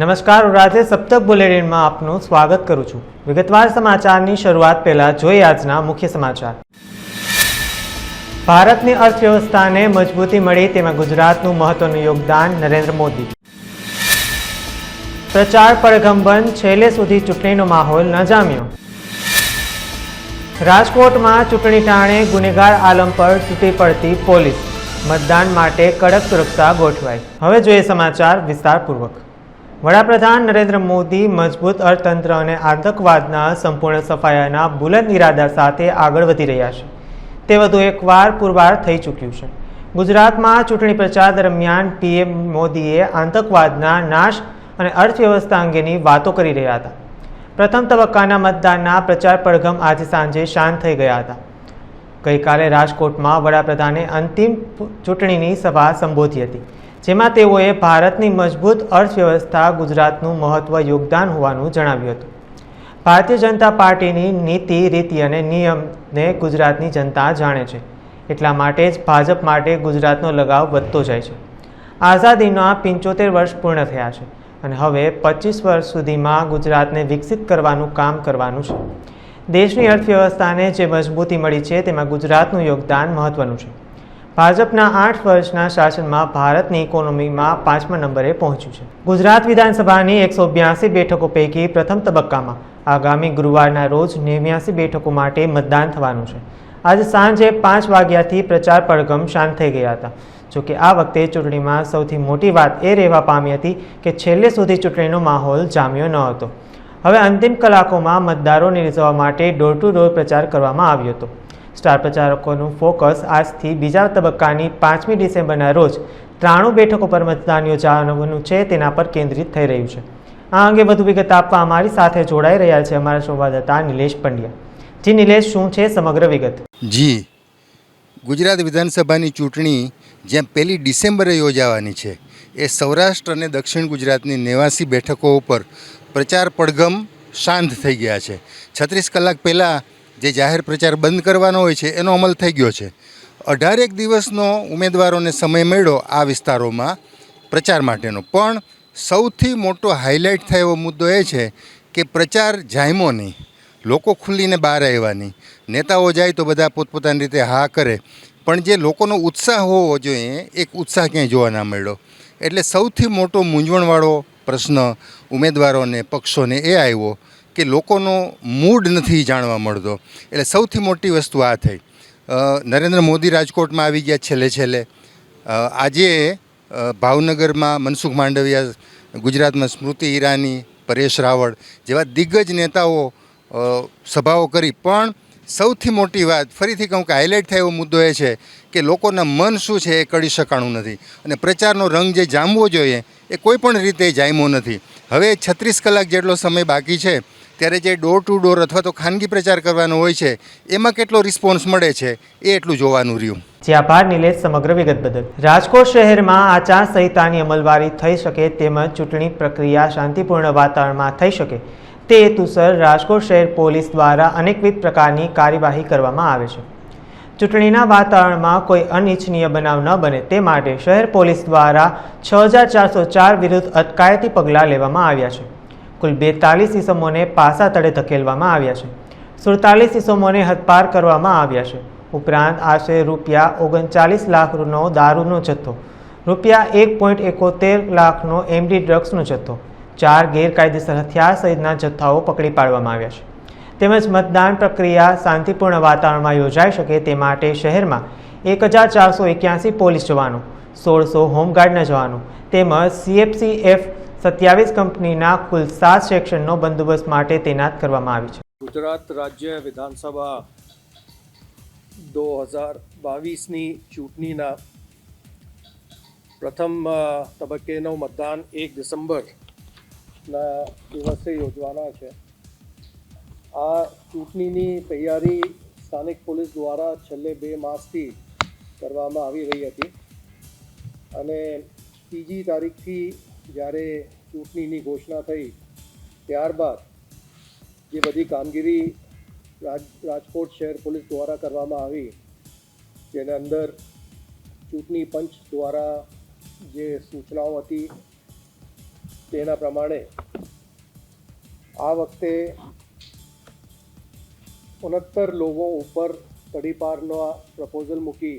નમસ્કાર, રાજ્ય સપ્તક બુલેટિનમાં આપનું સ્વાગત કરું છું। વિગતવાર સમાચારની શરૂઆત પહેલા જોઈએ આજના મુખ્ય સમાચાર। ભારતની અર્થવ્યવસ્થાને મજબૂતી મળી તેમાં ગુજરાતનું મહત્વનું યોગદાન, નરેન્દ્ર મોદી। પ્રચાર પડઘમ બંધ, છેલ્લે સુધી ચૂંટણીનો માહોલ ન જામ્યો। રાજકોટમાં ચૂંટણી ટાણે ગુનેગાર આલમ પર તૂટી પડતી પોલીસ, મતદાન માટે કડક સુરક્ષા ગોઠવાઈ। હવે જોઈએ સમાચાર વિસ્તારપૂર્વક। વડાપ્રધાન નરેન્દ્ર મોદી મજબૂત અર્થતંત્ર અને આતંકવાદના સંપૂર્ણ સફાયાના બુલંદ ઇરાદા સાથે આગળ વધી રહ્યા છે। તે વધુ એકવાર પુરવાર થઈ ચૂક્યું છે। ગુજરાતમાં ચૂંટણી પ્રચાર દરમિયાન પીએમ મોદીએ આતંકવાદના નાશ અને અર્થવ્યવસ્થા અંગેની વાતો કરી રહ્યા હતા। પ્રથમ તબક્કાના મતદાનના પ્રચાર પડઘમ આજે સાંજે શાંત થઈ ગયા હતા। ગઈકાલે રાજકોટમાં વડાપ્રધાને અંતિમ ચૂંટણીની સભા સંબોધી હતી, જેમાં તેઓએ ભારતની મજબૂત અર્થવ્યવસ્થા ગુજરાતનું મહત્વ યોગદાન હોવાનું જણાવ્યું હતું। ભારતીય જનતા પાર્ટીની નીતિ, રીતિ અને નિયમને ગુજરાતની જનતા જાણે છે, એટલા માટે જ ભાજપ માટે ગુજરાતનો લગાવ વધતો જાય છે। આઝાદીના 75 વર્ષ પૂર્ણ થયા છે અને હવે 25 વર્ષ સુધીમાં ગુજરાતને વિકસિત કરવાનું કામ કરવાનું છે। દેશની અર્થવ્યવસ્થાને જે મજબૂતી મળી છે તેમાં ગુજરાતનું યોગદાન મહત્વનું છે। ભાજપના 8 વર્ષના શાસનમાં ભારતની ઇકોનોમીમાં 5મા નંબરે પહોંચ્યું છે। ગુજરાત વિધાનસભાની 182 બેઠકો પૈકી પ્રથમ તબક્કામાં આગામી ગુરુવારના રોજ 89 બેઠકો માટે મતદાન થવાનું છે। આજે સાંજે 5 વાગ્યાથી પ્રચાર પડઘમ શાંત થઈ ગયા હતા। જોકે આ વખતે ચૂંટણીમાં સૌથી મોટી વાત એ રહેવા પામી હતી કે છેલ્લે સુધી ચૂંટણીનો માહોલ જામ્યો ન હતો। હવે અંતિમ કલાકોમાં મતદારોને રીઝવવા માટે ડોર ટુ ડોર પ્રચાર કરવામાં આવ્યો હતો। સ્ટાર પ્રચારકોનું ફોકસ આજથી બીજા તબક્કાની 5મી ડિસેમ્બરના રોજ 93 બેઠકો પર મતદાન યોજાવાનું છે તેના પર કેન્દ્રિત થઈ રહ્યું છે। આ અંગે વધુ વિગત આપવા અમારી સાથે જોડાઈ રહ્યા છે અમારા સંવાદદાતા નિલેશ પંડ્યા। જી નિલેશ, શું છે સમગ્ર વિગત? જી, ગુજરાત વિધાનસભાની ચૂંટણી જ્યાં 1 ડિસેમ્બરે યોજાવાની છે, એ સૌરાષ્ટ્ર અને દક્ષિણ ગુજરાતની 89 બેઠકો ઉપર પ્રચાર પડઘમ શાંત થઈ ગયા છે। 36 કલાક પહેલાં જે જાહેર પ્રચાર બંધ કરવાનો હોય છે એનો અમલ થઈ ગયો છે। 18 દિવસનો ઉમેદવારોને સમય મળ્યો આ વિસ્તારોમાં પ્રચાર માટેનો, પણ સૌથી મોટો હાઇલાઇટ થાય એવો મુદ્દો એ છે કે પ્રચાર જામ્યો નહીં, લોકો ખુલ્લીને બહાર આવ્યા નહીં। નેતાઓ જાય તો બધા પોતપોતાની રીતે હા કરે, પણ જે લોકોનો ઉત્સાહ હોવો જોઈએ એક ઉત્સાહ ક્યાંય જોવા ના મળ્યો। એટલે સૌથી મોટો મૂંઝવણવાળો પ્રશ્ન ઉમેદવારોને, પક્ષોને એ આવ્યો કે લોકોનો મૂડ નથી જાણવા મળતો। એટલે સૌથી મોટી વસ્તુ આ થઈ। નરેન્દ્ર મોદી રાજકોટમાં આવી ગયા છેલ્લે। આજે ભાવનગરમાં મનસુખ માંડવિયા, ગુજરાતમાં સ્મૃતિ ઈરાની, પરેશ રાવળ જેવા દિગ્ગજ નેતાઓ સભાઓ કરી, પણ સૌથી મોટી વાત ફરીથી કહું કે હાઇલાઇટ થાય એવો મુદ્દો એ છે કે લોકોના મન શું છે એ કળી શકાણું નથી અને પ્રચારનો રંગ જે જામવો જોઈએ એ કોઈ પણ રીતે જામ્યો નથી। હવે 36 કલાક જેટલો સમય બાકી છે, ત્યારે જે ડોર ટુ ડોર અથવા તો ખાનગી પ્રચાર કરવાનો હોય છે એમાં કેટલો રિસ્પોન્સ મળે છે એ એટલું જોવાનું રહ્યું। જે આભાર નિલેશ સમગ્ર વિગત બદલ। રાજકોટ શહેરમાં આચારસંહિતાની અમલવારી થઈ શકે તેમજ ચૂંટણી પ્રક્રિયા શાંતિપૂર્ણ વાતાવરણમાં થઈ શકે તે હેતુસર રાજકોટ શહેર પોલીસ દ્વારા અનેકવિધ પ્રકારની કાર્યવાહી કરવામાં આવે છે। ચૂંટણીના વાતાવરણમાં કોઈ અનિચ્છનીય બનાવ ન બને તે માટે શહેર પોલીસ દ્વારા 6404 વિરુદ્ધ અટકાયતી પગલાં લેવામાં આવ્યા છે। કુલ 42 ઇસમોને પાસા તળે ધકેલવામાં આવ્યા છે। 47 ઇસમોને હદપાર કરવામાં આવ્યા છે। ઉપરાંત આશરે ₹39 લાખનો દારૂનો જથ્થો, ₹1.71 લાખનો એમડી ડ્રગ્સનો જથ્થો, 4 ગેરકાયદેસર હથિયાર સહિતના જથ્થાઓ પકડી પાડવામાં આવ્યા છે। તેમજ મતદાન પ્રક્રિયા શાંતિપૂર્ણ વાતાવરણમાં યોજાઈ શકે તે માટે શહેરમાં 1481 પોલીસ જવાનો, 1600 હોમગાર્ડના જવાનો તેમજ CFCF 27 કંપનીના કુલ 7 સેક્શનનો બંદોબસ્ત માટે તૈનાત કરવામાં આવી છે। ગુજરાત રાજ્ય વિધાનસભા 2022ની ચૂંટણીના પ્રથમ તબક્કેનું મતદાન 1 ડિસેમ્બરના દિવસે યોજવાના છે। આ ચૂંટણીની તૈયારી સ્થાનિક પોલીસ દ્વારા છેલ્લે 2 માસથી કરવામાં આવી રહી હતી અને 3જી તારીખથી જ્યારે ચૂંટણીની ઘોષણા થઈ ત્યારબાદ જે બધી કામગીરી રાજકોટ શહેર પોલીસ દ્વારા કરવામાં આવી, જેને અંદર ચૂંટણી પંચ દ્વારા જે સૂચનાઓ હતી તેના પ્રમાણે આ વખતે 69 લોકો ઉપર તડીપારનો પ્રપોઝલ મૂકી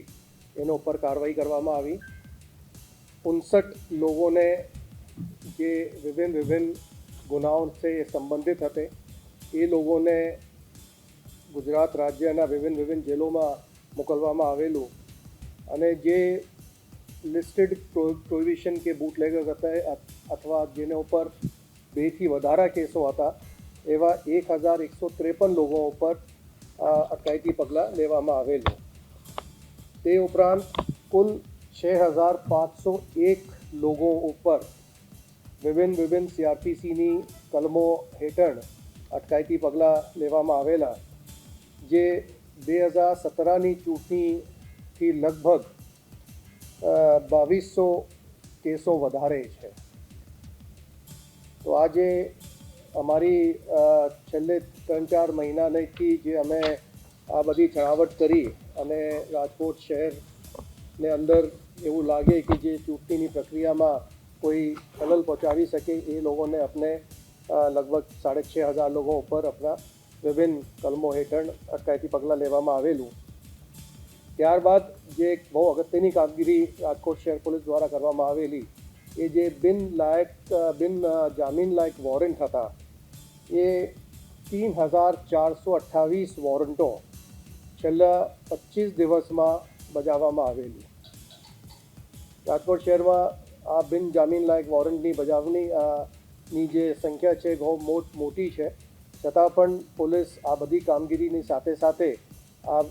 એના ઉપર કાર્યવાહી કરવામાં આવી. 59 લોકોને જે વિભિન્ન ગુનાઓ છે એ સંબંધિત હતે એ લોકોને ગુજરાત રાજ્યના વિભિન્ન જેલોમાં મોકલવામાં આવેલું અને જે લિસ્ટેડ પ્રોહિબિશન કે બૂટલેગર હતા અથવા જેના ઉપર 2 થી વધારે કેસો હતા એવા 1153 લોકો ઉપર અટકાયતી પગલાં લેવામાં આવેલું. તે ઉપરાંત કુલ 6501 લોકો ઉપર વિભિન્ન CRPCની કલમો હેઠળ અટકાયતી પગલાં લેવામાં આવેલા, જે 2017ની ચૂંટણીથી લગભગ 2200 કેસો વધારે છે. તો આજે અમારી છેલ્લે 3-4 મહિનાથી જે અમે આ બધી છણાવટ કરી અને રાજકોટ શહેરને અંદર એવું લાગે કે જે ચૂંટણીની પ્રક્રિયામાં કોઈ ખલલ પહોંચાડી શકે એ લોકોને આપણે લગભગ 6500 લોકો ઉપર આપણા વિભિન્ન કલમો હેઠળ અટકાયતી પગલાં લેવામાં આવેલું. ત્યારબાદ જે એક બહુ અગત્યની કામગીરી રાજકોટ શહેર પોલીસ દ્વારા કરવામાં આવેલી એ જે બિન જામીન લાયક વોરંટ હતા એ 3428 વોરંટો છેલ્લા 25 દિવસમાં બજાવવામાં આવેલી. રાજકોટ શહેરમાં આ બિન જામીન લાયક વોરંટની બજાવણીની જે સંખ્યા છે બહુ મોટી છે, છતાં પણ પોલીસ આ બધી કામગીરીની સાથે આ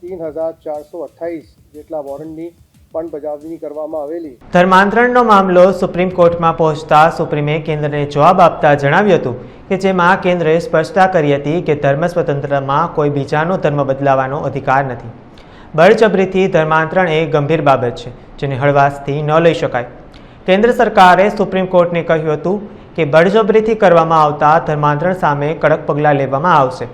3428 જેટલા વોરંટની પણ બજાવણી કરવામાં આવેલી. ધર્માંતરણનો મામલો સુપ્રીમ કોર્ટમાં પહોંચતા સુપ્રીમે કેન્દ્રને જવાબ આપતા જણાવ્યું હતું કે જેમાં કેન્દ્રએ સ્પષ્ટતા કરી હતી કે ધર્મ સ્વતંત્રતામાં કોઈ બીજાનો ધર્મ બદલાવાનો અધિકાર નથી. બળજબરીથી ધર્માંતરણ એ ગંભીર બાબત છે જેને હળવાશથી ન લઈ શકાય. કેન્દ્ર સરકારે સુપ્રીમ કોર્ટને કહ્યું હતું કે બળજબરીથી કરવામાં આવતા ધર્માંતરણ સામે કડક પગલાં લેવામાં આવશે.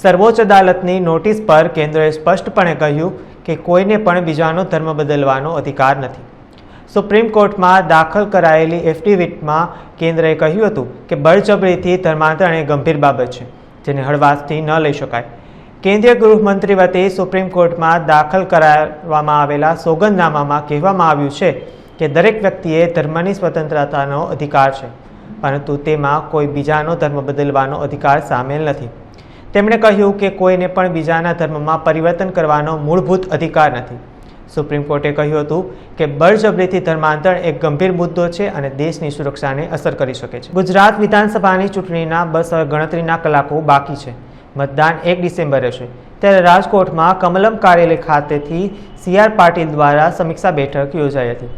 સર્વોચ્ચ અદાલતની નોટિસ પર કેન્દ્રએ સ્પષ્ટપણે કહ્યું કે કોઈને પણ બીજાનો ધર્મ બદલવાનો અધિકાર નથી. સુપ્રીમ કોર્ટમાં દાખલ કરાયેલી એફિડેવિટમાં કેન્દ્રએ કહ્યું હતું કે બળજબરીથી ધર્માંતરણ એ ગંભીર બાબત છે જેને હળવાશથી ન લઈ શકાય. કેન્દ્રીય ગૃહમંત્રી વતી સુપ્રીમ કોર્ટમાં દાખલ કરાવવામાં આવેલા સોગંદનામામાં કહેવામાં આવ્યું છે કે દરેક વ્યક્તિએ ધર્મની સ્વતંત્રતાનો અધિકાર છે, પરંતુ તેમાં કોઈ બીજાનો ધર્મ બદલવાનો અધિકાર સામેલ નથી. તેમણે કહ્યું કે કોઈને પણ બીજાના ધર્મમાં પરિવર્તન કરવાનો મૂળભૂત અધિકાર નથી. સુપ્રીમ કોર્ટે કહ્યું હતું કે બળજબરીથી ધર્માંતરણ એક ગંભીર મુદ્દો છે અને દેશની સુરક્ષાને અસર કરી શકે છે. ગુજરાત વિધાનસભાની ચૂંટણીના બસ ગણતરીના કલાકો બાકી છે. મતદાન 1 ડિસેમ્બરે છે. ત્યારે રાજકોટમાં કમલમ કાર્યાલય ખાતેથી CR પાટીલ દ્વારા સમીક્ષા બેઠક યોજાઈ હતી.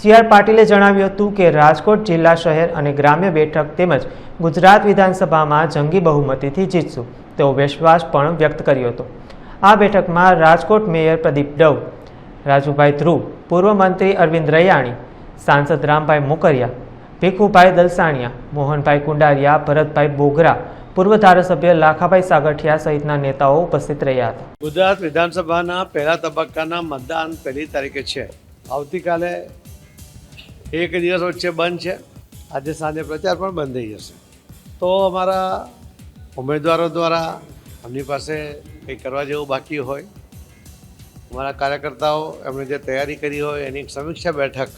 CR પાટીલે જણાવ્યું હતું કે રાજકોટ જિલ્લા, શહેર અને ગ્રામ્ય બેઠક તેમજ ગુજરાત વિધાનસભામાં જંગી બહુમતીથી જીતશું તેવો વિશ્વાસ પણ વ્યક્ત કર્યો હતો. આ બેઠકમાં રાજકોટ મેયર પ્રદીપ ડવ, રાજુભાઈ ધ્રુવ, પૂર્વ મંત્રી અરવિંદ રૈયાણી, સાંસદ રામભાઈ મોકરિયા, ભીખુભાઈ દલસાણિયા, મોહનભાઈ કુંડારિયા, ભરતભાઈ બોગરા, પૂર્વ ધારાસભ્ય લાખાભાઈ સાગઠિયા સહિતના નેતાઓ ઉપસ્થિત રહ્યા હતા. ગુજરાત વિધાનસભાના પહેલા તબક્કાના મતદાન 1 તારીખે છે. આવતીકાલે એક દિવસ વચ્ચે બંધ છે. આજે સાંજે પ્રચાર પણ બંધ થઈ જશે. તો અમારા ઉમેદવારો દ્વારા એમની પાસે કંઈ કરવા જેવું બાકી હોય, અમારા કાર્યકર્તાઓ એમણે જે તૈયારી કરી હોય એની સમીક્ષા બેઠક,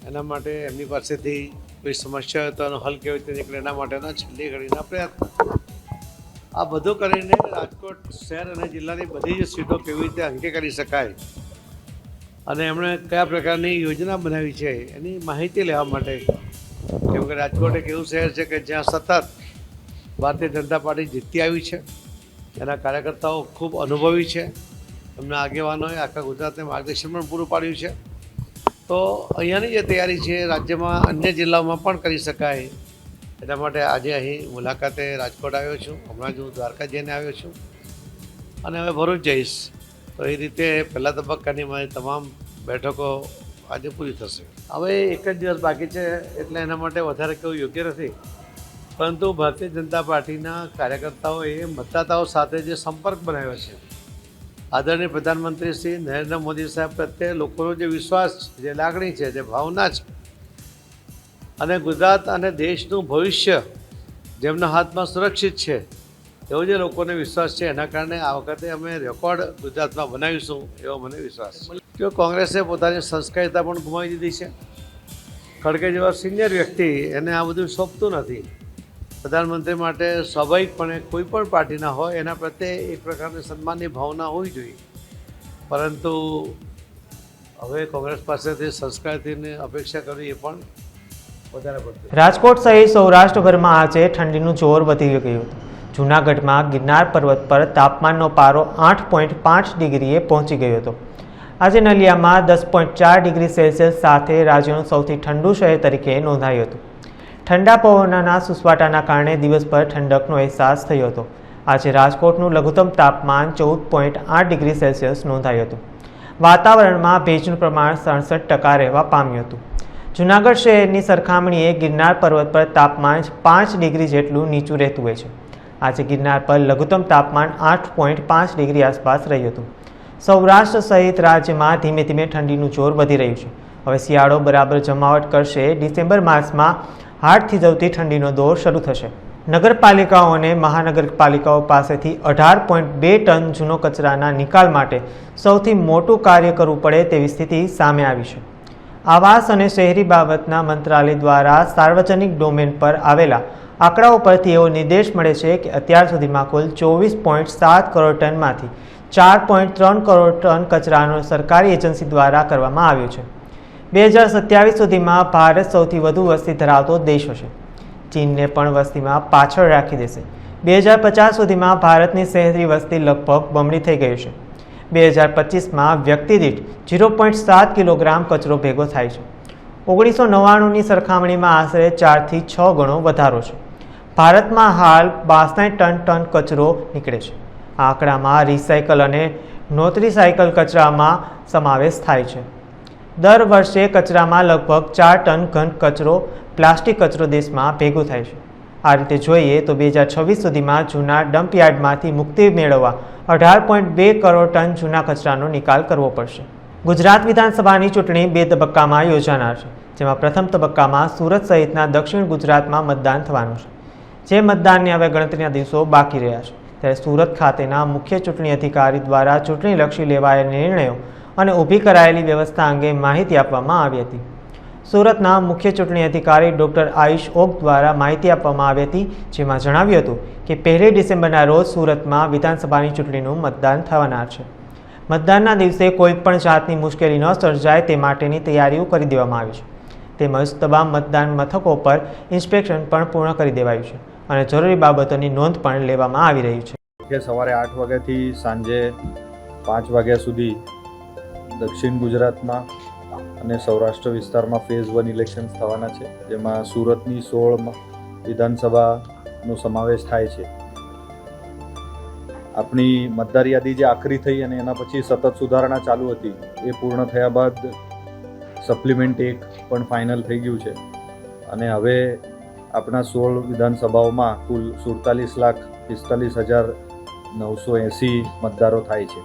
એના માટે એમની પાસેથી કોઈ સમસ્યા હોય તો એનો હલ કેવી રીતે નીકળે એના માટેના છેલ્લી ઘડીના પ્રયત્ન. આ બધું કરીને રાજકોટ શહેર અને જિલ્લાની બધી જ સીટો કેવી રીતે અંકે કરી શકાય અને એમણે કયા પ્રકારની યોજના બનાવી છે એની માહિતી લેવા માટે, કેમ કે રાજકોટ એક એવું શહેર છે કે જ્યાં સતત ભારતીય જનતા પાર્ટી જીતતી આવી છે. એના કાર્યકર્તાઓ ખૂબ અનુભવી છે. એમના આગેવાનોએ આખા ગુજરાતને માર્ગદર્શન પણ પૂરું પાડ્યું છે. તો અહીંયાની જે તૈયારી છે રાજ્યમાં અન્ય જિલ્લાઓમાં પણ કરી શકાય એટલા માટે આજે અહીં મુલાકાતે રાજકોટ આવ્યો છું. હમણાં જ હું દ્વારકા જઈને આવ્યો છું અને હવે ભરૂચ જઈશ. તો એ રીતે પહેલા તબક્કાની મારી તમામ બેઠકો આજે પૂરી થશે. હવે એક જ દિવસ બાકી છે એટલે એના માટે વધારે કહેવું યોગ્ય નથી, પરંતુ ભારતીય જનતા પાર્ટીના કાર્યકર્તાઓએ મતદાતાઓ સાથે જે સંપર્ક બનાવ્યો છે, આદરણીય પ્રધાનમંત્રી શ્રી નરેન્દ્ર મોદી સાહેબ પ્રત્યે લોકોનો જે વિશ્વાસ છે, જે લાગણી છે, જે ભાવના છે, અને ગુજરાત અને દેશનું ભવિષ્ય જેમના હાથમાં સુરક્ષિત છે એવો જે લોકોને વિશ્વાસ છે, એના કારણે આ વખતે અમે રેકોર્ડ ગુજરાતમાં બનાવીશું એવો મને વિશ્વાસ છે. જો કોંગ્રેસે પોતાની સંસ્કારિતા પણ ગુમાવી દીધી છે. ખડગે જેવા સિનિયર વ્યક્તિ એને આ બધું સોંપતું નથી. પ્રધાનમંત્રી માટે સ્વાભાવિકપણે કોઈ પણ પાર્ટીના હોય એના પ્રત્યે એક પ્રકારની સન્માનની ભાવના હોવી જોઈએ, પરંતુ હવે કોંગ્રેસ પાસેથી સંસ્કારથી અપેક્ષા કરવી એ પણ વધારે પડતી. રાજકોટ સહિત સૌરાષ્ટ્રભરમાં આજે ઠંડીનું જોર વધી ગયું હતું. જૂનાગઢમાં ગિરનાર પર્વત પર તાપમાનનો પારો 8.5 ડિગ્રીએ પહોંચી ગયો હતો. આજે નલિયામાં 10.4 ડિગ્રી સેલ્સિયસ સાથે રાજ્યનું સૌથી ઠંડુ શહેર તરીકે નોંધાયું હતું. ઠંડા પવનના સુસવાટાના કારણે દિવસભર ઠંડકનો અહેસાસ થયો હતો. આજે રાજકોટનું લઘુત્તમ તાપમાન 14.8 ડિગ્રી સેલ્સિયસ નોંધાયું હતું. વાતાવરણમાં ભેજનું પ્રમાણ 67% રહેવા પામ્યું હતું. જૂનાગઢ શહેરની સરખામણીએ ગિરનાર પર્વત પર તાપમાન 5 ડિગ્રી જેટલું નીચું રહેતું હોય છે. આજે ગિરનાર પર લઘુત્તમ તાપમાન 8.5 ડિગ્રી આસપાસ રહ્યું હતું. સૌરાષ્ટ્ર સહિત રાજ્યમાં ધીમે ધીમે ઠંડીનું જોર વધી રહ્યું છે. હવે શિયાળો બરાબર જમાવટ કરશે. ડિસેમ્બર માસમાં હાડ થીજવતી ઠંડીનો દોર શરૂ થશે. નગરપાલિકાઓને મહાનગરપાલિકાઓ પાસેથી 18.2 ટન જૂનો કચરાના નિકાલ માટે સૌથી મોટું કાર્ય કરવું પડે તેવી સ્થિતિ સામે આવી છે. આવાસ અને શહેરી બાબતના મંત્રાલય દ્વારા સાર્વજનિક ડોમેન પર આવેલા આંકડાઓ પરથી એવો નિર્દેશ મળે છે કે અત્યાર સુધીમાં કુલ 24.7 કરોડ ટનમાંથી 4.3 કરોડ ટન કચરાનો સરકારી એજન્સી દ્વારા કરવામાં આવ્યો છે. 2027 સુધીમાં ભારત સૌથી વધુ વસ્તી ધરાવતો દેશ હશે. ચીનને પણ વસ્તીમાં પાછળ રાખી દેશે. 2050 સુધીમાં ભારતની શહેરી વસ્તી લગભગ બમણી થઈ ગઈ છે. 2025માં વ્યક્તિ દીઠ 0.7 કિલોગ્રામ કચરો ભેગો થાય છે. 1999ની સરખામણીમાં આશરે 4 થી 6 ગણો વધારો છે. ભારતમાં હાલ 62 ટન કચરો નીકળે છે. આ આંકડામાં રિસાયકલ અને નોન રિસાયકલ કચરામાં સમાવેશ થાય છે. દર વર્ષે કચરામાં લગભગ 4 ટન ઘન કચરો પ્લાસ્ટિક કચરો દેશમાં ભેગો થાય છે. આ રીતે જોઈએ તો 2026 સુધીમાં જૂના ડમ્પયાર્ડમાંથી મુક્તિ મેળવવા 18.2 કરોડ ટન જૂના કચરાનો નિકાલ કરવો પડશે. ગુજરાત વિધાનસભાની ચૂંટણી 2 તબક્કામાં યોજાનાર છે, જેમાં પ્રથમ તબક્કામાં સુરત સહિતના દક્ષિણ ગુજરાતમાં મતદાન થવાનું છે. જે મતદાનની હવે ગણતરીના દિવસો બાકી રહ્યા છે, ત્યારે સુરત ખાતેના મુખ્ય ચૂંટણી અધિકારી દ્વારા ચૂંટણીલક્ષી લેવાયેલા નિર્ણયો અને ઊભી કરાયેલી વ્યવસ્થા અંગે માહિતી આપવામાં આવી હતી. સુરતના મુખ્ય ચૂંટણી અધિકારી ડૉક્ટર આયુષ ઓક દ્વારા માહિતી આપવામાં આવી હતી, જેમાં જણાવ્યું હતું કે 1 ડિસેમ્બરના રોજ સુરતમાં વિધાનસભાની ચૂંટણીનું મતદાન થવાનાર છે. મતદાનના દિવસે કોઈ પણ જાતની મુશ્કેલી ન સર્જાય તે માટેની તૈયારીઓ કરી દેવામાં આવી છે. તેમજ તમામ મતદાન મથકો પર ઇન્સ્પેક્શન પણ પૂર્ણ કરી દેવાયું છે અને જરૂરી બાબતોની નોંધ પણ લેવામાં આવી રહી છે. કે સવારે 8 વાગ્યાથી સાંજે 5 વાગ્યા સુધી દક્ષિણ ગુજરાતમાં અને સૌરાષ્ટ્ર વિસ્તારમાં ફેઝ 1 ઇલેક્શન્સ થવાના છે, જેમાં સુરતની 16 વિધાનસભાનો સમાવેશ થાય છે. આપણી મતદાર યાદી જે આખરી થઈ અને એના પછી સતત સુધારણા ચાલુ હતી, એ પૂર્ણ થયા બાદ સપ્લિમેન્ટ 1 પણ ફાઇનલ થઈ ગયું છે અને હવે આપણા 16 વિધાનસભાઓમાં કુલ 47,45,980 મતદારો થાય છે.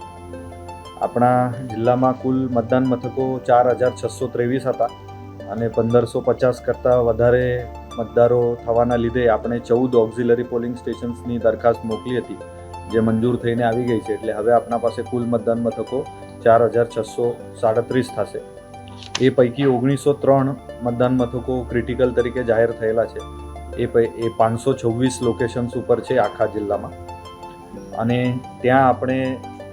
આપણા જિલ્લામાં કુલ મતદાન મથકો 4,623 હતા અને 1,550 કરતાં વધારે મતદારો થવાના લીધે આપણે 14 ઓક્ઝિલરી પોલિંગ સ્ટેશન્સની દરખાસ્ત મોકલી હતી, જે મંજૂર થઈને આવી ગઈ છે. એટલે હવે આપણા પાસે કુલ મતદાન મથકો 4,637 થશે. એ પૈકી 1903 મતદાન મથકો ક્રિટિકલ તરીકે જાહેર થયેલા છે. એ 526 લોકેશન્સ ઉપર છે આખા જિલ્લામાં, અને ત્યાં આપણે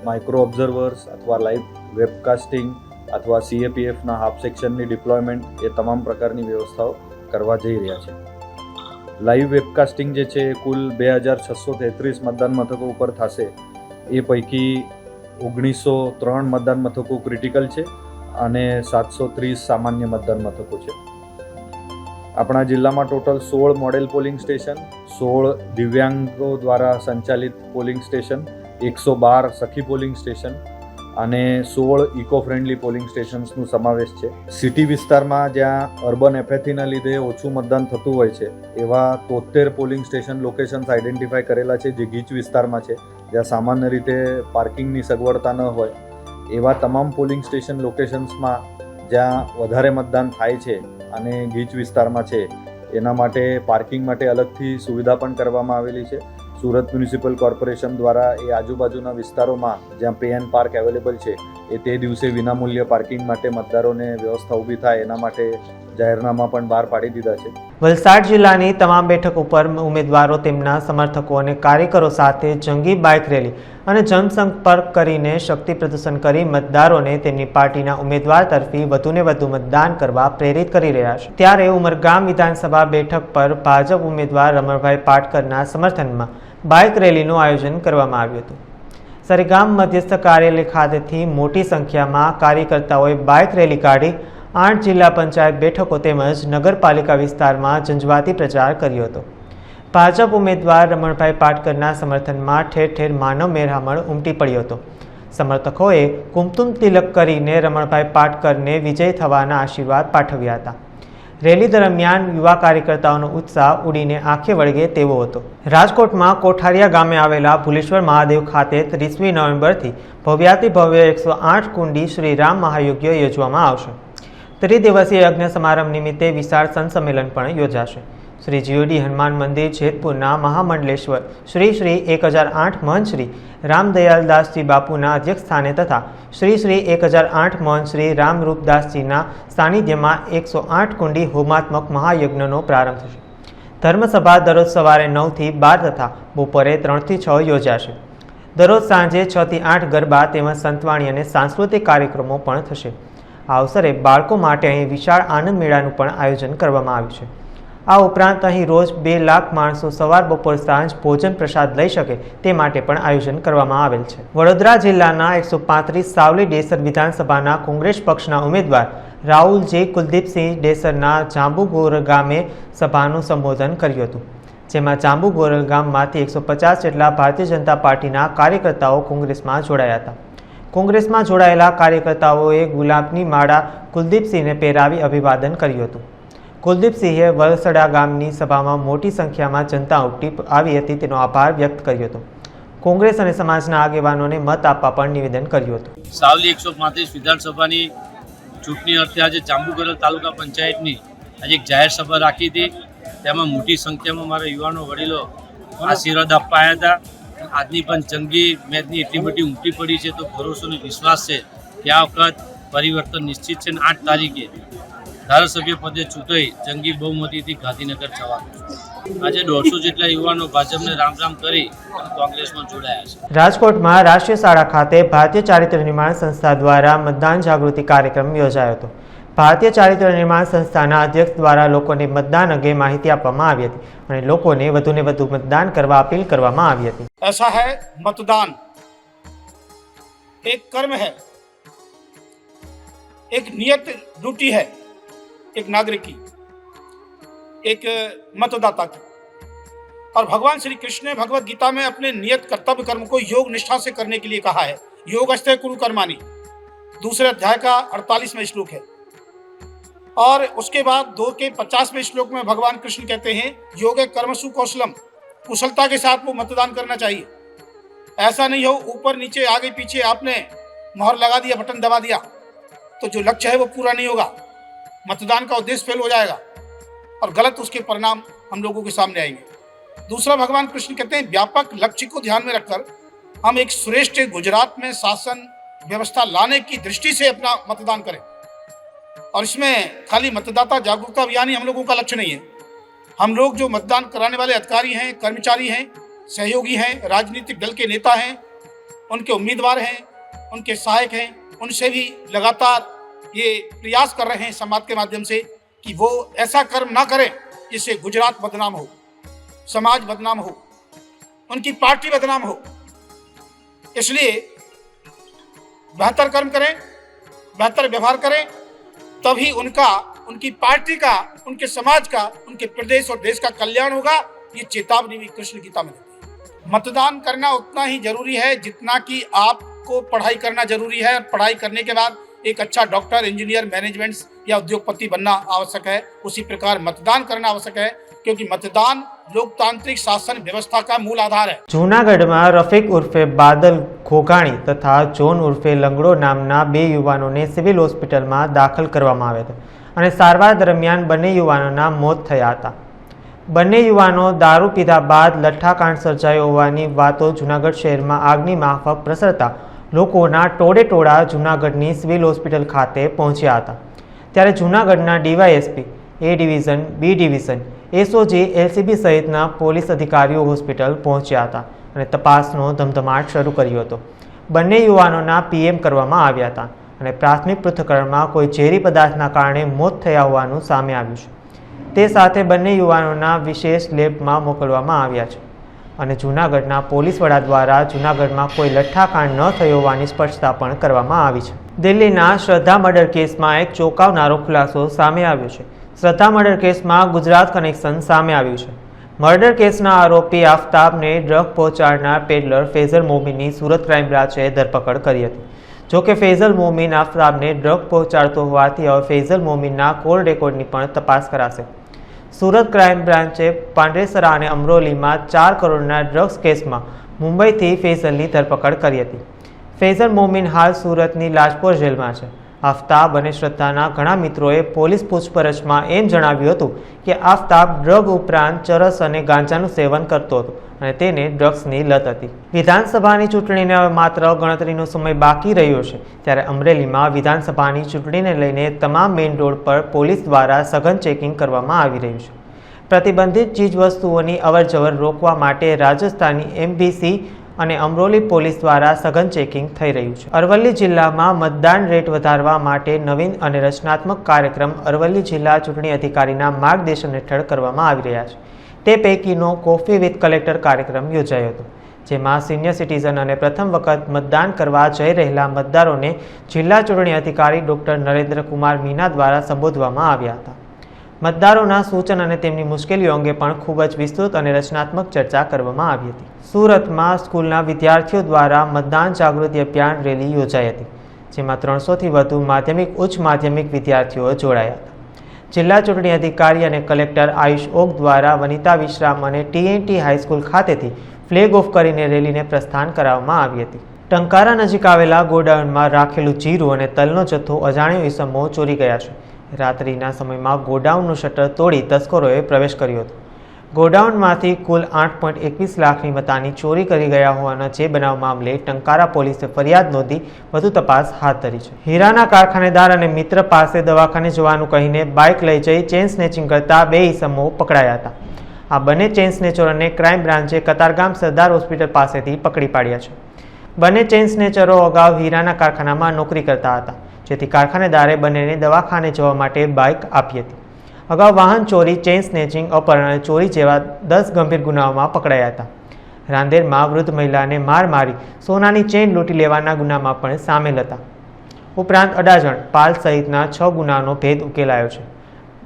માઇક્રો ઓબ્ઝર્વર્સ અથવા લાઈવ વેબકાસ્ટિંગ અથવા CAPFના હાફ સેક્શનની ડિપ્લોયમેન્ટ, એ તમામ પ્રકારની વ્યવસ્થાઓ કરવા જઈ રહ્યા છે. લાઈવ વેબકાસ્ટિંગ જે છે એ કુલ 2,633 મતદાન મથકો ઉપર થશે. એ પૈકી 1903 મતદાન મથકો ક્રિટિકલ છે અને 730 સામાન્ય મતદાન મથકો છે. આપણા જિલ્લામાં ટોટલ 16 મોડેલ પોલિંગ સ્ટેશન, 16 દિવ્યાંગો દ્વારા સંચાલિત પોલિંગ સ્ટેશન, 112 સખી પોલિંગ સ્ટેશન અને 16 ઇકો ફ્રેન્ડલી પોલિંગ સ્ટેશન્સનો સમાવેશ છે. સિટી વિસ્તારમાં જ્યાં અર્બન એપેથીના લીધે ઓછું મતદાન થતું હોય છે, એવા 73 પોલિંગ સ્ટેશન લોકેશન્સ આઈડેન્ટિફાઈ કરેલા છે, જે ગીચ વિસ્તારમાં છે, જ્યાં સામાન્ય રીતે પાર્કિંગની સગવડતા ન હોય. એવા તમામ પોલિંગ સ્ટેશન લોકેશન્સમાં જ્યાં વધારે મતદાન થાય છે અને ગીચ વિસ્તારમાં છે એના માટે પાર્કિંગ માટે અલગથી સુવિધા પણ કરવામાં આવેલી છે. સુરત મ્યુનિસિપલ કોર્પોરેશન દ્વારા એ આજુબાજુના વિસ્તારોમાં જ્યાં પે એન્ડ પાર્ક અવેલેબલ છે એ તે દિવસે વિનામૂલ્ય પાર્કિંગ માટે મતદારોને વ્યવસ્થા ઊભી થાય એના માટે જાહેરનામા પણ બહાર પાડી દીધા છે. વલસાડ જિલ્લાની તમામ બેઠકો પર ઉમેદવારો તેમના સમર્થકો અને કાર્યકરો સાથે જંગી બાઇક રેલી અને જનસંપર્ક કરીને શક્તિ પ્રદર્શન કરી મતદારોને તેમની પાર્ટીના ઉમેદવાર તરફી વધુને વધુ મતદાન કરવા પ્રેરિત કરી રહ્યા છે. ત્યારે ઉમરગામ વિધાનસભા બેઠક પર ભાજપ ઉમેદવાર રમણભાઈ પાટકરના સમર્થનમાં બાઇક રેલીનું આયોજન કરવામાં આવ્યું હતું. સરેગામ મધ્યસ્થ કાર્યાલય ખાતેથી મોટી સંખ્યામાં કાર્યકર્તાઓએ બાઇક રેલી કાઢી 8 જિલ્લા પંચાયત બેઠકો તેમજ નગરપાલિકા વિસ્તારમાં ઝંઝાવાતી પ્રચાર કર્યો હતો. ભાજપ ઉમેદવાર રમણભાઈ પાટકરના સમર્થનમાં ઠેર ઠેર માનવ મેળામણ ઉમટી પડ્યો હતો. સમર્થકોએ કુમકુમ તિલક કરીને રમણભાઈ પાટકરને વિજય થવાના આશીર્વાદ પાઠવ્યા હતા. રેલી દરમિયાન યુવા કાર્યકર્તાઓનો ઉત્સાહ ઉડીને આંખે વળગે તેવો હતો. રાજકોટમાં કોઠારિયા ગામે આવેલા ભુલેશ્વર મહાદેવ ખાતે 30મી નવેમ્બરથી ભવ્યાતિભવ્ય 108 કુંડી શ્રી રામ મહાયજ્ઞ યોજવામાં આવશે. ત્રિદિવસીય યજ્ઞ સમારંભ નિમિત્તે વિશાળ સંસંમેલન પણ યોજાશે. શ્રી જીઓડી હનુમાન મંદિર જેતપુરના મહામંડલેશ્વર શ્રી 1008 મહંત શ્રી રામદયાલદાસજી બાપુના અધ્યક્ષ સ્થાને તથા શ્રી 1008 મહંત શ્રી રામરૂપદાસજીના સાનિધ્યમાં 108 કુંડી હોમાત્મક મહાયજ્ઞનો પ્રારંભ થશે. ધર્મસભા દરરોજ સવારે 9 થી 12 તથા બપોરે 3 થી 6 યોજાશે. દરરોજ સાંજે 6 થી 8 ગરબા તેમજ સંતવાણી અને સાંસ્કૃતિક કાર્યક્રમો પણ થશે. આ અવસરે બાળકો માટે અહીં વિશાળ આનંદ મેળાનું પણ આયોજન કરવામાં આવ્યું છે. આ ઉપરાંત અહીં રોજ 2 લાખ માણસો સવાર બપોર સાંજ ભોજન પ્રસાદ લઈ શકે તે માટે પણ આયોજન કરવામાં આવેલ છે. વડોદરા જિલ્લાના 135 સાવલી ડેસર વિધાનસભાના કોંગ્રેસ પક્ષના ઉમેદવાર રાહુલ જે કુલદીપસિંહ ડેસરના જાંબુગોર ગામે સભાનું સંબોધન કર્યું હતું. જેમાં જાંબુગોર ગામમાંથી 150 જેટલા ભારતીય જનતા પાર્ટીના કાર્યકર્તાઓ કોંગ્રેસમાં જોડાયા હતા. કોંગ્રેસમાં જોડાયેલા કાર્યકર્તાઓએ ગુલાબની માળા કુલદીપસિંહને પહેરાવી અભિવાદન કર્યું હતું. કુલદીપસિંહે વલસડા ગામની સભામાં મોટી સંખ્યામાં જનતા ઉમટી આવી હતી તેનો આભાર વ્યક્ત કર્યો હતો. કોંગ્રેસ અને સમાજના આગેવાનોને મત આપવા પણ નિવેદન કર્યું હતું. સાવલી 135 વિધાનસભાની ચૂંટણી અર્થે આજે જાંબુગોરલ તાલુકા પંચાયતની આજે એક જાહેર સભા રાખી હતી. તેમાં મોટી સંખ્યામાં મારા યુવાનો વડીલો આશીર્વાદ આપવા આવ્યા હતા. આજની પણ જંગી મેચની એટલી બધી ઉમટી પડી છે તો ભરોસો અને વિશ્વાસ છે કે આ વખત પરિવર્તન નિશ્ચિત છે. 8 તારીખે ધારાસભ્ય પદે ચૂંટાઈ જંગી બહુમતીથી ગાંધીનગર જવાનું. આજે 150 જેટલા યુવાનો ભાજપને રામ રામ કરી કોંગ્રેસમાં જોડાયા છે. રાજકોટમાં રાષ્ટ્રીય શાળા ખાતે ભારતીય ચારિત્ર નિર્માણ સંસ્થા દ્વારા મતદાન જાગૃતિ કાર્યક્રમ યોજાયો હતો. ભારતીય ચારિત્ર નિર્માણ સંસ્થાના અધ્યક્ષ દ્વારા લોકોને મતદાન અંગે માહિતી આપવામાં આવી હતી અને લોકોને વધુને વધુ મતદાન કરવા અપીલ કરવામાં આવી હતી. ऐसा है मतदान एक कर्म है, एक नियत ड्यूटी है एक नागरिक की, एक मतदाता की. और भगवान श्री कृष्ण ने भगवत गीता में अपने नियत कर्तव्य कर्म को योग निष्ठा से करने के लिए कहा है. योगस्ते कुरु कर्माणि 2 अध्याय का 48वां श्लोक है. और उसके बाद 2 के 50वें श्लोक में भगवान कृष्ण कहते हैं योगे कर्मसु कौशलम, कुशलता के साथ वो मतदान करना चाहिए. ऐसा नहीं हो ऊपर नीचे आगे पीछे आपने मोहर लगा दिया, बटन दबा दिया तो जो लक्ष्य है वो पूरा नहीं होगा, मतदान का उद्देश्य फेल हो जाएगा और गलत उसके परिणाम हम लोगों के सामने आएंगे. दूसरा भगवान कृष्ण कहते हैं व्यापक लक्ष्य को ध्यान में रखकर हम एक श्रेष्ठ गुजरात में शासन व्यवस्था लाने की दृष्टि से अपना मतदान करें. और इसमें खाली मतदाता जागरूकता अभियान ही हम लोगों का लक्ष्य नहीं है. हम लोग जो मतदान कराने वाले अधिकारी हैं, कर्मचारी हैं, सहयोगी हैं, राजनीतिक दल के नेता हैं, उनके उम्मीदवार हैं, उनके सहायक हैं, उनसे भी लगातार ये प्रयास कर रहे हैं समाज के माध्यम से कि वो ऐसा कर्म ना करें जिससे गुजरात बदनाम हो, समाज बदनाम हो, उनकी पार्टी बदनाम हो. इसलिए बेहतर कर्म करें, बेहतर व्यवहार करें, तभी उनकी पार्टी का, उनके समाज का, उनके प्रदेश और देश का कल्याण होगा. ये चेतावनी भी कृष्ण गीता में देती है. मतदान करना उतना ही जरूरी है जितना कि आपको पढ़ाई करना जरूरी है. पढ़ाई करने के बाद एक अच्छा डॉक्टर, इंजीनियर, मैनेजमेंट या उद्योगपति बनना आवश्यक है, उसी प्रकार मतदान करना आवश्यक है. क्योंकि मतदान लोकतांत्रिक शासन व्यवस्था का मूल आधार है। જૂનાગઢમાં રફીક ઉર્ફે બાદલ ઘોઘાણી તથા જોન ઉર્ફે લંગડો નામના બે યુવાનોને સિવિલ હોસ્પિટલમાં દાખલ કરવામાં આવ્યા હતા અને સારવાર દરમિયાન બંને યુવાનોના મોત થયા હતા. બંને યુવાનો દારૂ પીધા બાદ લઠ્ઠાકાંડ સર્જાયો હોવાની વાતો જૂનાગઢ શહેરમાં આગની માફક પ્રસરતા લોકોના ટોળે ટોળા જૂનાગઢની સિવિલ હોસ્પિટલ ખાતે પહોંચ્યા હતા. ત્યારે જૂનાગઢના DYSP, A division, B division, SOG, LCB સહિતના પોલીસ અધિકારીઓ હોસ્પિટલ પહોંચ્યા હતા અને તપાસનો ધમધમાટ શરૂ કર્યો હતો. બંને યુવાનોના પીએમ કરવામાં આવ્યા હતા અને પ્રાથમિક પૃથ્થકરણમાં કોઈ ઝેરી પદાર્થના કારણે મોત થયા હોવાનું સામે આવ્યું છે. તે સાથે બંને યુવાનોના વિશેષ લેબમાં મોકલવામાં આવ્યા છે અને જૂનાગઢના પોલીસ વડા દ્વારા જૂનાગઢમાં કોઈ લઠ્ઠાકાંડ ન થયો હોવાની સ્પષ્ટતા પણ કરવામાં આવી છે. દિલ્હીના શ્રદ્ધા મર્ડર કેસમાં એક ચોંકાવનારો ખુલાસો સામે આવ્યો છે. શ્રદ્ધા મર્ડર કેસમાં ગુજરાત કનેક્શન સામે આવ્યું છે. મર્ડર કેસના આરોપી આફતાબને ડ્રગ પહોંચાડનાર પેડલર ફૈઝલ મોમીનની સુરત ક્રાઇમ બ્રાન્ચે ધરપકડ કરી હતી. જોકે ફૈઝલ મોમીન આફતાબને ડ્રગ પહોંચાડતો હોવાથી હવે ફૈઝલ મોમીનના કોલ રેકોર્ડની પણ તપાસ કરાશે. સુરત ક્રાઇમ બ્રાન્ચે પાંડેસરા અને અમરોલીમાં 4 કરોડના ડ્રગ્સ કેસમાં મુંબઈથી ફૈઝલની ધરપકડ કરી હતી. ફૈઝલ મોમીન હાલ સુરતની લાજપોર જેલમાં છે. આફતાબ અને શ્રદ્ધાના ઘણા મિત્રોએ પોલીસ પૂછપરછમાં એમ જણાવ્યું હતું કે આફતાબ ડ્રગ ઉપરાંત ચરસ અને ગાંજાનું સેવન કરતો હતો અને તેને ડ્રગ્સની લત હતી. વિધાનસભાની ચૂંટણીને હવે માત્ર ગણતરીનો સમય બાકી રહ્યો છે ત્યારે અમરેલીમાં વિધાનસભાની ચૂંટણીને લઈને તમામ મેઇન રોડ પર પોલીસ દ્વારા સઘન ચેકિંગ કરવામાં આવી રહ્યું છે. પ્રતિબંધિત ચીજવસ્તુઓની અવરજવર રોકવા માટે રાજસ્થાની એમબીસી અને અમરોલી પોલીસ દ્વારા સઘન ચેકિંગ થઈ રહ્યું છે. અરવલ્લી જિલ્લામાં મતદાન રેટ વધારવા માટે નવીન અને રચનાત્મક કાર્યક્રમ અરવલ્લી જિલ્લા ચૂંટણી અધિકારીના માર્ગદર્શન હેઠળ કરવામાં આવી રહ્યા છે. તે પૈકીનો કોફી વિથ કલેક્ટર કાર્યક્રમ યોજાયો હતો, જેમાં સિનિયર સિટીઝન અને પ્રથમ વખત મતદાન કરવા જઈ રહેલા મતદારોને જિલ્લા ચૂંટણી અધિકારી ડોક્ટર નરેન્દ્ર કુમાર મીના દ્વારા સંબોધવામાં આવ્યા હતા. મતદારોના સૂચન અને તેમની મુશ્કેલીઓ અંગે પણ ખૂબ જ વિસ્તૃત અને રચનાત્મક ચર્ચા કરવામાં આવી હતી. સુરતમાં સ્કૂલના વિદ્યાર્થીઓ દ્વારા મતદાન જાગૃતિ અભિયાન રેલી યોજાઈ હતી, જેમાં 300થી વધુ માધ્યમિક, ઉચ્ચ માધ્યમિક વિદ્યાર્થીઓ જોડાયા હતા. જિલ્લા ચૂંટણી અધિકારી અને કલેક્ટર આયુષ ઓક દ્વારા વનિતા વિશ્રામ અને ટીએનટી હાઈસ્કૂલ ખાતેથી ફ્લેગ ઓફ કરીને રેલીને પ્રસ્થાન કરાવવામાં આવી હતી. ટંકારા નજીક આવેલા ગોડાઉનમાં રાખેલું જીરું અને તલનો જથ્થો અજાણ્યો ઈસમો ચોરી ગયા છે. રાત્રિના સમયમાં ગોડાઉનનું શટર તોડી તસ્કરોએ પ્રવેશ કર્યો હતો. ગોડાઉનમાંથી કુલ 8.21 લાખની મતાની ચોરી કરી ગયા હોવાના જે બનાવ મામલે ટંકારા પોલીસે ફરિયાદ નોંધી વધુ તપાસ હાથ ધરી છે. હીરાના કારખાનેદાર અને મિત્ર પાસે દવાખાને જવાનું કહીને બાઇક લઈ જઈ ચેઇન સ્નેચિંગ કરતા 2 ઈસમો પકડાયા હતા. આ બંને ચેઇન સ્નેચરોને ક્રાઇમ બ્રાન્ચે કતારગામ સરદાર હોસ્પિટલ પાસેથી પકડી પાડ્યા છે. બંને ચેઇન સ્નેચરો અગાઉ હીરાના કારખાનામાં નોકરી કરતા હતા, જેથી કારખાનેદારે બંનેને દવાખાને જવા માટે બાઇક આપી હતી. અગાઉ વાહન ચોરી, ચેઇન સ્નેચિંગ, અપહરણ અને ચોરી જેવા 10 ગંભીર ગુનાઓમાં પકડાયા હતા. રાંદેરમાં વૃદ્ધ મહિલાને માર મારી સોનાની ચેઇન લૂંટી લેવાના ગુનામાં પણ સામેલ હતા. ઉપરાંત અડાજણ, પાલ સહિતના 6 ગુનાનો ભેદ ઉકેલાયો છે.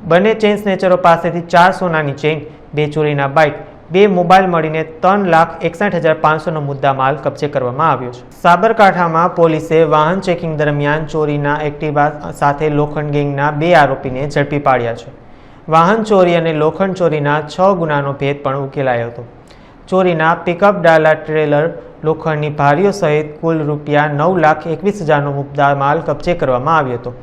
બંને ચેઇન સ્નેચરો પાસેથી 4 સોનાની ચેઇન, 2 ચોરીના બાઇક, 2 મોબાઈલ મળીને 3,61,500નો મુદ્દામાલ કબજે કરવામાં આવ્યો છે. સાબરકાંઠામાં પોલીસે વાહન ચેકિંગ દરમિયાન ચોરીના એક્ટિવા સાથે લોખંડ ગેંગના 2 આરોપીને ઝડપી પાડ્યા છે. વાહન ચોરી અને લોખંડ ચોરીના 6 ગુનાનો ભેદ પણ ઉકેલાયો હતો. ચોરીના પિકઅપ ડાલા ટ્રેલર, લોખંડની ભારીઓ સહિત કુલ રૂપિયા 9,21,000નો મુદ્દામાલ કબજે કરવામાં આવ્યો હતો.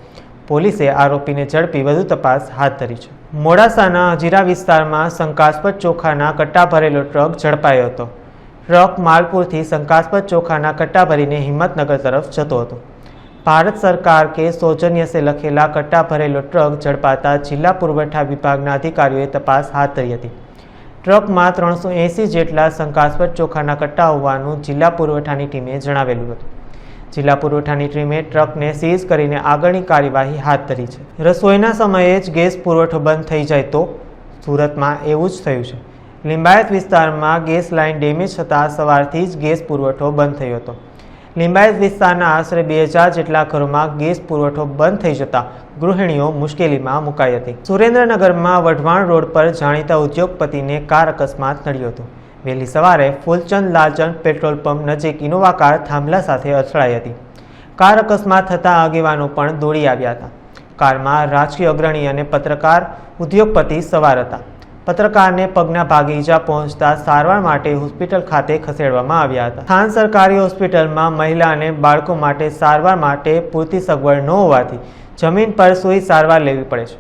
પોલીસે આરોપીને ઝડપી વધુ તપાસ હાથ ધરી છે. મોડાસાના હજીરા વિસ્તારમાં શંકાસ્પદ ચોખાના કટ્ટા ભરેલો ટ્રક ઝડપાયો હતો. ટ્રક માલપુરથી શંકાસ્પદ ચોખાના કટ્ટા ભરીને હિંમતનગર તરફ જતો હતો. ભારત સરકાર કે સૌજન્ય સે લખેલા કટ્ટા ભરેલો ટ્રક ઝડપાતા જિલ્લા પુરવઠા વિભાગના અધિકારીઓએ તપાસ હાથ ધરી હતી. ટ્રકમાં 380 જેટલા શંકાસ્પદ ચોખાના કટ્ટા હોવાનું જિલ્લા પુરવઠાની ટીમે જણાવેલું હતું. જિલ્લા પુરવઠાની ટીમે ટ્રકને સીઝ કરીને આગળની કાર્યવાહી હાથ ધરી છે. રસોઈના સમયે જ ગેસ પુરવઠો બંધ થઈ જાય તો સુરતમાં એવું જ થયું છે. લિંબાયત વિસ્તારમાં ગેસ લાઇન ડેમેજ થતાં સવારથી જ ગેસ પુરવઠો બંધ થયો હતો. લિંબાયત વિસ્તારના આશરે 2000 જેટલા ઘરોમાં ગેસ પુરવઠો બંધ થઈ જતા ગૃહિણીઓ મુશ્કેલીમાં મુકાઈ હતી. સુરેન્દ્રનગરમાં વઢવાણ રોડ પર જાણીતા ઉદ્યોગપતિને કાર અકસ્માત નડ્યો હતો. વહેલી સવારે ફૂલચંદ લાલચંદ પેટ્રોલ પંપ નજીક ઇનોવા કાર થાંભલા સાથે અથડાઈ હતી. કાર અકસ્માત થતાં આગેવાનો પણ દોડી આવ્યા હતા. કારમાં રાજકીય અગ્રણી અને પત્રકાર ઉદ્યોગપતિ સવાર હતા. પત્રકારને પગના ભાગે ઈજા પહોંચતા સારવાર માટે હોસ્પિટલ ખાતે ખસેડવામાં આવ્યા હતા. સ્થાન સરકારી હોસ્પિટલમાં મહિલા અને બાળકો માટે સારવાર માટે પૂરતી સગવડ ન હોવાથી જમીન પર સૂઈ સારવાર લેવી પડે છે.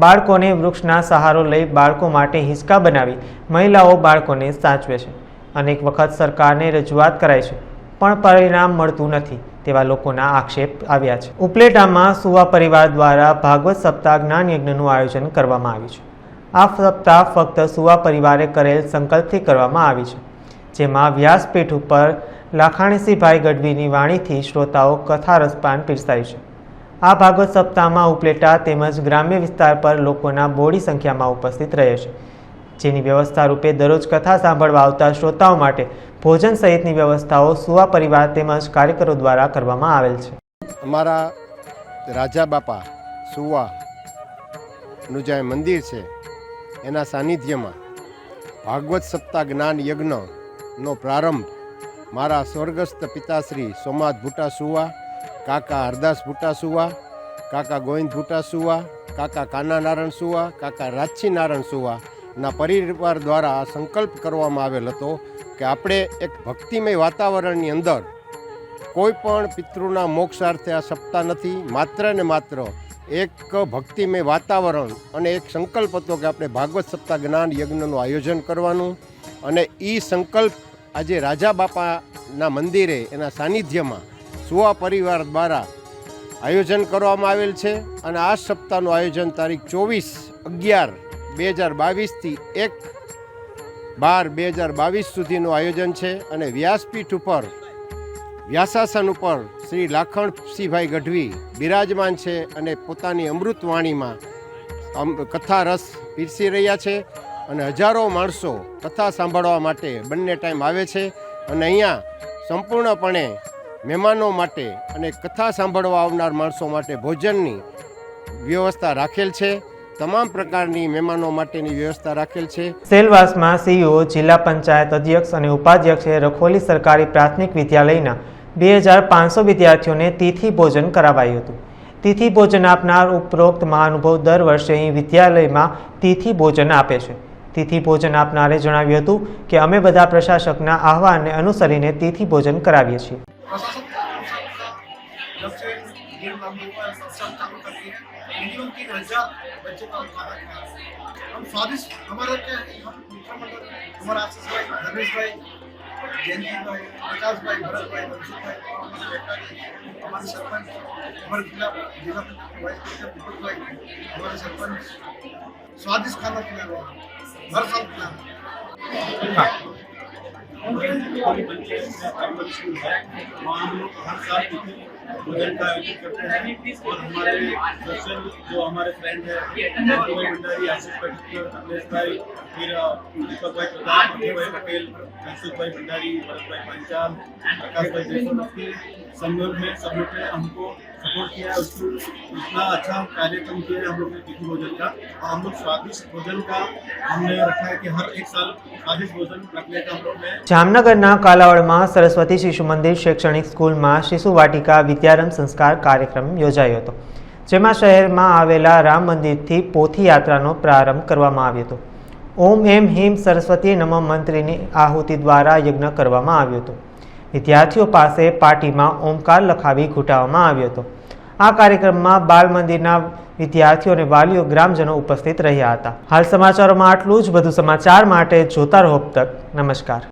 બાળકોને વૃક્ષના સહારો લઈ બાળકો માટે હિંચકા બનાવી મહિલાઓ બાળકોને સાચવે છે. અનેક વખત સરકારને રજૂઆત કરાઈ છે પણ પરિણામ મળતું નથી તેવા લોકોના આક્ષેપ આવ્યા છે. ઉપલેટામાં સુવા પરિવાર દ્વારા ભાગવત સપ્તાહ જ્ઞાન યજ્ઞનું આયોજન કરવામાં આવ્યું છે. આ સપ્તાહ ફક્ત સુવા પરિવારે કરેલ સંકલ્પથી કરવામાં આવી છે, જેમાં વ્યાસપીઠ ઉપર લાખાણીસિંહભાઈ ગઢવીની વાણીથી શ્રોતાઓ કથા રસપાન પીરસાયું છે. આ ભાગવત સપ્તાહમાં ઉપલેટા તેમજ ગ્રામ્ય વિસ્તાર પર લોકોના બોડી સંખ્યામાં ઉપસ્થિત રહે છે, જેની વ્યવસ્થા રૂપે દરરોજ કથા સાંભળવા આવતા શ્રોતાઓ માટે ભોજન સહિતની વ્યવસ્થાઓ સુવા પરિવાર તેમજ કાર્યકરો દ્વારા કરવામાં આવેલ છે. અમારા રાજા બાપા સુવાનું જે મંદિર છે એના સાનિધ્યમાં ભાગવત સપ્તાહ જ્ઞાન યજ્ઞનો પ્રારંભ મારા સ્વર્ગસ્થ પિતાશ્રી સોમનાથ ભૂટા સુવા, કાકા હરદાસ ભૂટા સુવા, કાકા ગોવિંદ ભૂટા સુવા, કાકા કાના નારાયણ સુવા, કાકા રાજછી નારાયણ સુવાના પરિવાર દ્વારા આ સંકલ્પ કરવામાં આવેલ હતો કે આપણે એક ભક્તિમય વાતાવરણની અંદર કોઈ પણ પિતૃના મોક્ષાર્થે આ સપ્તાહ નથી, માત્ર ને માત્ર એક ભક્તિમય વાતાવરણ અને એક સંકલ્પ હતો કે આપણે ભાગવત સપ્તાહ જ્ઞાન યજ્ઞનું આયોજન કરવાનું. અને એ સંકલ્પ આજે રાજા બાપાના મંદિરે એના સાનિધ્યમાં સુવા પરિવાર દ્વારા આયોજન કરવામાં આવેલ છે. અને આ સપ્તાહનું આયોજન તારીખ 24/11/2022થી 1/12/2022 સુધીનું આયોજન છે. અને વ્યાસપીઠ ઉપર વ્યાસાસન ઉપર શ્રી લાખણસિંહભાઈ ગઢવી બિરાજમાન છે અને પોતાની અમૃતવાણીમાં કથા રસ પીરસી રહ્યા છે. અને હજારો માણસો કથા સાંભળવા માટે બંને ટાઈમ આવે છે. અને અહીંયા સંપૂર્ણપણે મહેમાનો માટે અને કથા સાંભળવા આવનાર માણસો માટે ભોજનની વ્યવસ્થા રાખેલ છે. તમામ પ્રકારની મહેમાનો માટેની વ્યવસ્થા રાખેલ છે. સેલવાસમાં સીઈઓ, જિલ્લા પંચાયત અધ્યક્ષ અને ઉપાધ્યક્ષે રખોલી સરકારી પ્રાથમિક વિદ્યાલયના 2500 વિદ્યાર્થીઓને તિથિ ભોજન કરાવાયું હતું. તિથિ ભોજન આપનાર ઉપરોક્ત મહાનુભાવ દર વર્ષે અહીં વિદ્યાલયમાં તિથિ ભોજન આપે છે. તિથિ ભોજન આપનારે જણાવ્યું હતું કે અમે બધા પ્રશાસકના આહવાનને અનુસરીને તિથિ ભોજન કરાવીએ છીએ. मिनिमम 3000 बच्चे का खाना खाया. हम स्वादिष्ट हमारा क्या है, हम मीठा मटर हमारा आशीष भाई, धर्मेश भाई, जयंती भाई, प्रकाश भाई, भरत भाई, मनसुख भाई, हमारे सरपंच, हमारे जिला वाइस प्रेसिडेंट दीपक भाई, हमारे सरपंच स्वादिष्ट खाना खिला रहे हैं हर साल खिला रहे हैं. वहाँ हम लोग हर साल भोजन का आयोजन करते हैं. और हमारे सोशल जो हमारे फ्रेंड है भंडारी, आशीष भाई, कमलेश भाई, फिर दीपक भाई प्रधान, भाई पटेल, मनसुख भाई भंडारी, भरत भाई पंचाल, प्रकाश भाई जयसवाल के संयोग में सब लोग ने हमको सपोर्ट किया है. उसको इतना अच्छा कार्यक्रम किया है हम लोग ने तिथि भोजन का. और हम लोग स्वादिष्ट भोजन का हमने रखा है कि हर एक साल स्वादिष्ट भोजन रखने का हम लोग ने. જામનગરના કાલાવડમાં સરસ્વતી શિશુ મંદિર શૈક્ષણિક સ્કૂલમાં શિશુ વાટિકા વિદ્યારંભ સંસ્કાર કાર્યક્રમ યોજાયો હતો, જેમાં શહેરમાં આવેલા રામ મંદિરથી પોથી યાત્રાનો પ્રારંભ કરવામાં આવ્યો હતો. ઓમ એમ હિમ સરસ્વતી નમઃ મંત્રની આહુતિ દ્વારા યજ્ઞ કરવામાં આવ્યો હતો. વિદ્યાર્થીઓ પાસે પાટીમાં ઓમકાર લખાવી ઘૂંટાવવામાં આવ્યો હતો. આ કાર્યક્રમમાં બાલ મંદિરના વિદ્યાર્થીઓ અને વાલીઓ ગ્રામજનો ઉપસ્થિત રહ્યા હતા. હાલ સમાચારોમાં આટલું જ. વધુ સમાચાર માટે જોતા રહો. તક નમસ્કાર.